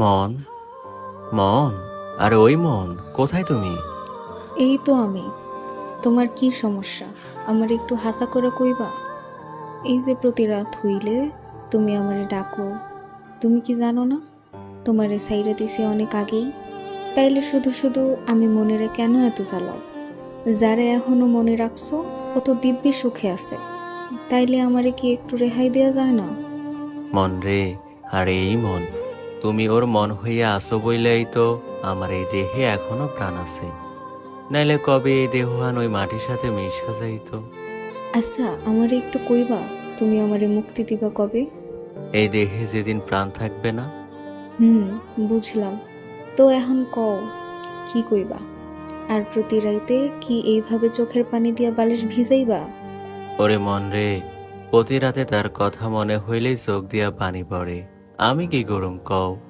মন, মন, আরে ওই মন, কোথায় তুমি? এই তো আমি। তোমার কি সমস্যা? আমার একটু হাসা করে কইবা? এই যে প্রতি রাত হইলে তুমি আমারে ডাকো, তুমি কি জানো না তোমারে সাইরা দিছি অনেক আগেই? তাইলে শুধু শুধু আমি মনেরে কেন এত জ্বালাও? যারে এখনো মনে রাখছো ও তো দিব্যি সুখে আছে, তাইলে আমারে কি একটু রেহাই দেয়া যায় না? মন রে, আরে এই মন, তুমি ওর মন হইয়া আসো বইলেই তো আমার এই দেহে এখনো প্রাণ আছে। নাইলে কবে এই দেহান ওই মাটির সাথে মিশা যাইত। আচ্ছা, আমারে একটু কইবা তুমি আমারে মুক্তি দিবা কবে? এই দেহে যেদিন প্রাণ থাকবে না। হুম, বুঝলাম। তো এখন কও, কি কইবা? আর প্রতি রাইতে কি এইভাবে চোখের পানি দিয়া বালিশ ভিজাইবা? ওরে মন রে, প্রতি রাতে তার কথা মনে হইলেই চোখ দিয়া পানি পড়ে। আমি কি করুম কও?